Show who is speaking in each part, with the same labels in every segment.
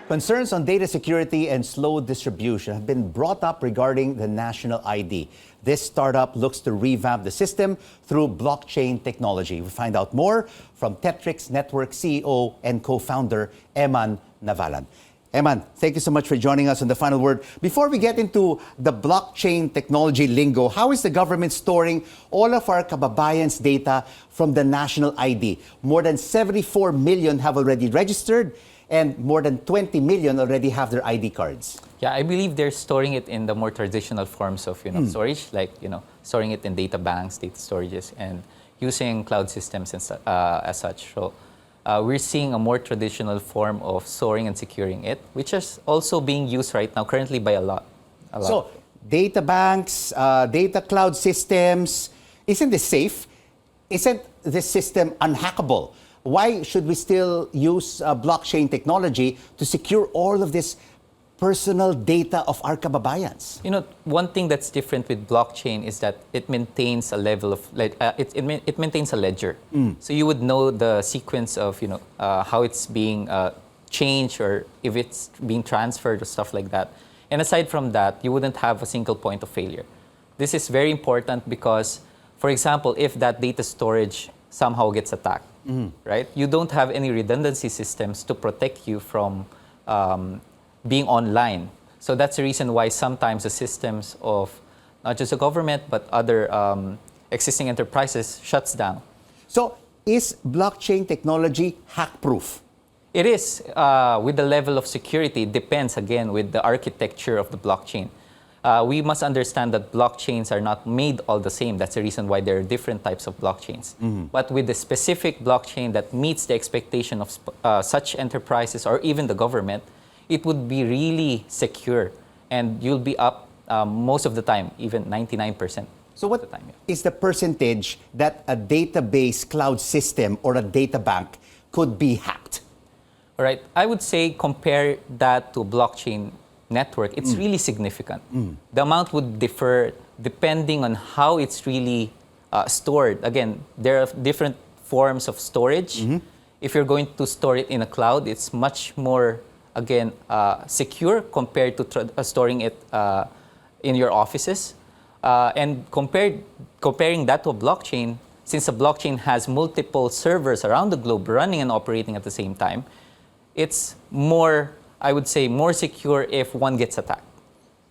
Speaker 1: Concerns on data security and slow distribution have been brought up regarding the national ID. This startup looks to revamp the system through blockchain technology. We find out more from Tetrix Network CEO and co-founder Emman Navalan. Emman, thank you so much for joining us on The Final Word. Before we get into the blockchain technology lingo, how is the government storing all of our kababayans' data from the national ID? More than 74 million have already registered, and more than 20 million already have their ID cards.
Speaker 2: Yeah, I believe they're storing it in the more traditional forms of storage, like storing it in data banks, data storages, and using cloud systems and as such. So we're seeing a more traditional form of storing and securing it, which is also being used right now currently by a lot.
Speaker 1: So data banks, data cloud systems, isn't this safe? Isn't this system unhackable? Why should we still use blockchain technology to secure all of this personal data of our kababayans?
Speaker 2: One thing that's different with blockchain is that it maintains a level of, it maintains a ledger. So you would know the sequence of, how it's being changed or if it's being transferred or stuff like that. And aside from that, you wouldn't have a single point of failure. This is very important because, for example, if that data storage somehow gets attacked, right? You don't have any redundancy systems to protect you from being online. So that's the reason why sometimes the systems of not just the government but other existing enterprises shuts down.
Speaker 1: So is blockchain technology hack-proof?
Speaker 2: It is. With the level of security, it depends again with the architecture of the blockchain. We must understand that blockchains are not made all the same. That's the reason why there are different types of blockchains. But with the specific blockchain that meets the expectation of such enterprises or even the government, it would be really secure and you'll be up most of the time, even 99%.
Speaker 1: So what is the percentage that a database cloud system or a data bank could be hacked?
Speaker 2: All right, I would say compare that to blockchain network, it's really significant. The amount would differ depending on how it's really stored. Again, there are different forms of storage. If you're going to store it in a cloud, it's much more, again, secure compared to storing it in your offices. And comparing that to a blockchain, since a blockchain has multiple servers around the globe running and operating at the same time, it's more, I would say, more secure if one gets attacked.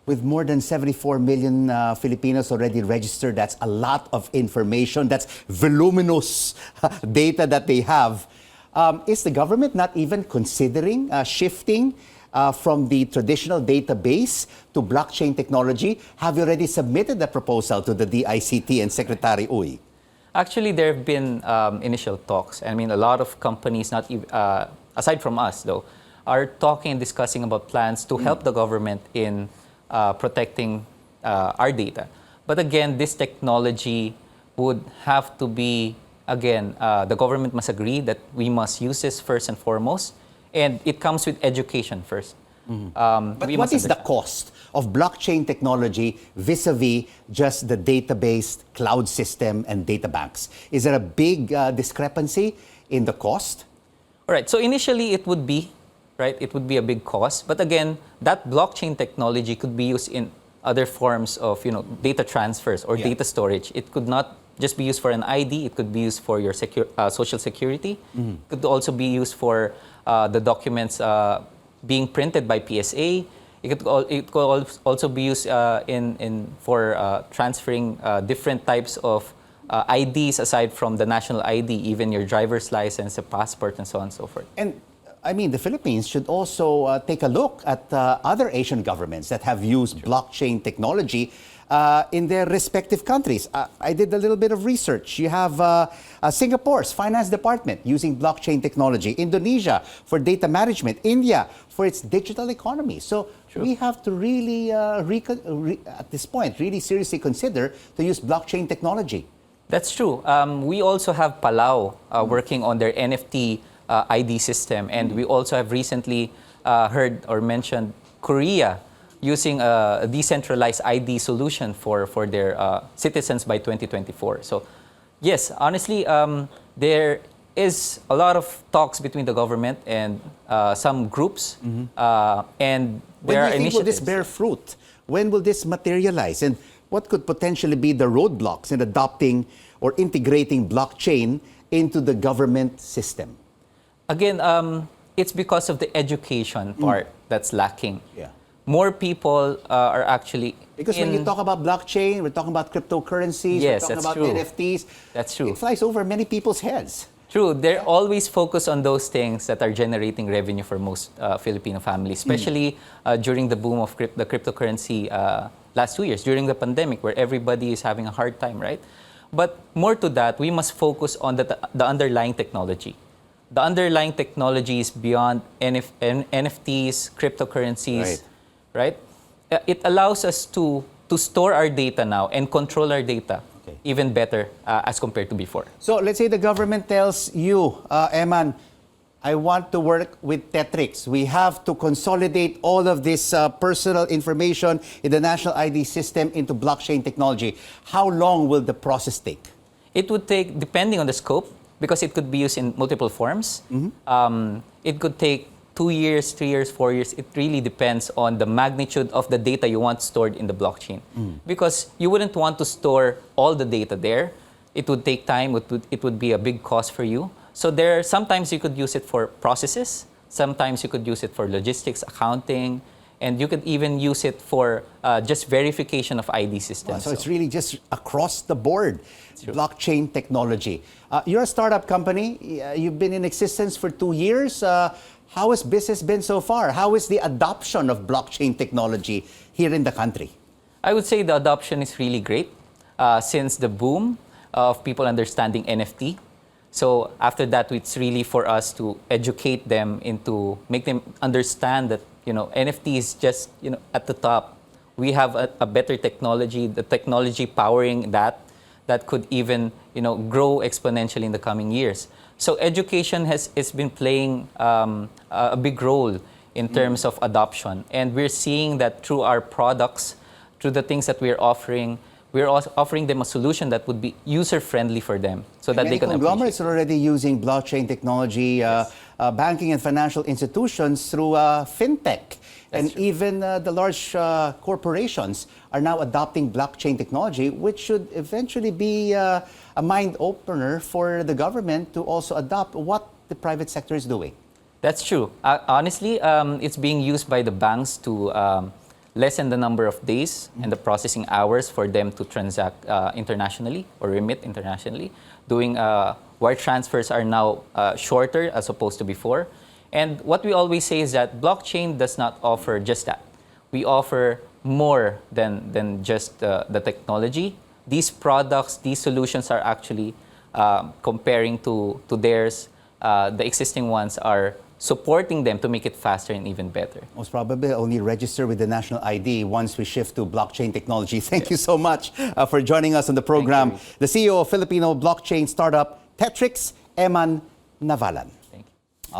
Speaker 1: With more than 74 million Filipinos already registered, that's a lot of information. That's voluminous data that they have. Is the government not even considering shifting from the traditional database to blockchain technology? Have you already submitted the proposal to the DICT and Secretary Uy?
Speaker 2: Actually, there have been initial talks. I mean, a lot of companies, not even, aside from us though, are talking and discussing about plans to help the government in protecting our data. But again, this technology would have to be, again, the government must agree that we must use this first and foremost, and it comes with education first.
Speaker 1: But what is the cost of blockchain technology vis-a-vis just the database, cloud system, and data banks? Is there a big discrepancy in the cost?
Speaker 2: All right, so initially it would be, right? It would be a big cost. But again, that blockchain technology could be used in other forms of, data transfers or data storage. It could not just be used for an ID. It could be used for your social security. It could also be used for the documents being printed by PSA. It could also be used for transferring different types of IDs aside from the national ID, even your driver's license, a passport, and so on and so forth.
Speaker 1: And I mean, the Philippines should also take a look at other Asian governments that have used blockchain technology in their respective countries. I did a little bit of research. You have Singapore's finance department using blockchain technology, Indonesia for data management, India for its digital economy. So we have to really, at this point, really seriously consider to use blockchain technology.
Speaker 2: That's true. We also have Palau working on their NFT ID system, and we also have recently heard or mentioned Korea using a decentralized ID solution for their citizens by 2024. So yes, honestly, there is a lot of talks between the government and some groups, and there are
Speaker 1: When do you think will this
Speaker 2: initiatives.
Speaker 1: bear fruit? When will this materialize? And what could potentially be the roadblocks in adopting or integrating blockchain into the government system?
Speaker 2: Again, it's because of the education part that's lacking.
Speaker 1: Yeah.
Speaker 2: More people are actually
Speaker 1: Because when you talk about blockchain, we're talking about cryptocurrencies,
Speaker 2: Yes,
Speaker 1: we're talking
Speaker 2: that's
Speaker 1: about
Speaker 2: true.
Speaker 1: NFTs.
Speaker 2: That's true.
Speaker 1: It flies over many people's heads.
Speaker 2: True, they're always focused on those things that are generating revenue for most Filipino families, especially during the boom of the cryptocurrency last 2 years, during the pandemic, where everybody is having a hard time, right? But more to that, we must focus on the underlying technology. The underlying technology is beyond NFTs, cryptocurrencies, right? It allows us to store our data now and control our data even better as compared to before.
Speaker 1: So let's say the government tells you, Emman, I want to work with Tetrix. We have to consolidate all of this personal information in the national ID system into blockchain technology. How long will the process take?
Speaker 2: It would take, depending on the scope, because it could be used in multiple forms. It could take 2 years, 3 years, 4 years. It really depends on the magnitude of the data you want stored in the blockchain. Because you wouldn't want to store all the data there. It would take time. It would be a big cost for you. So sometimes you could use it for processes. Sometimes you could use it for logistics, accounting, and you could even use it for just verification of ID systems.
Speaker 1: So it's really just across the board, blockchain technology. You're a startup company. You've been in existence for 2 years. How has business been so far? How is the adoption of blockchain technology here in the country?
Speaker 2: I would say the adoption is really great since the boom of people understanding NFT. So after that, it's really for us to educate them make them understand that NFT is just at the top. We have a better technology, the technology powering that could even grow exponentially in the coming years. So education has been playing a big role in terms of adoption, and we're seeing that through our products, through the things that we're offering them a solution that would be user-friendly for them, so that they can appreciate.
Speaker 1: Conglomerates are already using blockchain technology, banking and financial institutions through fintech. And even the large corporations are now adopting blockchain technology, which should eventually be a mind opener for the government to also adopt what the private sector is doing.
Speaker 2: That's true. Honestly, it's being used by the banks to lessen the number of days and the processing hours for them to transact internationally or remit internationally. Doing wire transfers are now shorter as opposed to before. And what we always say is that blockchain does not offer just that. We offer more than just the technology. These products, these solutions are actually comparing to theirs. The existing ones are supporting them to make it faster and even better.
Speaker 1: Most probably only register with the national ID once we shift to blockchain technology. Thank you so much for joining us on the program. The CEO of Filipino blockchain startup Tetrix, Emman Navalan.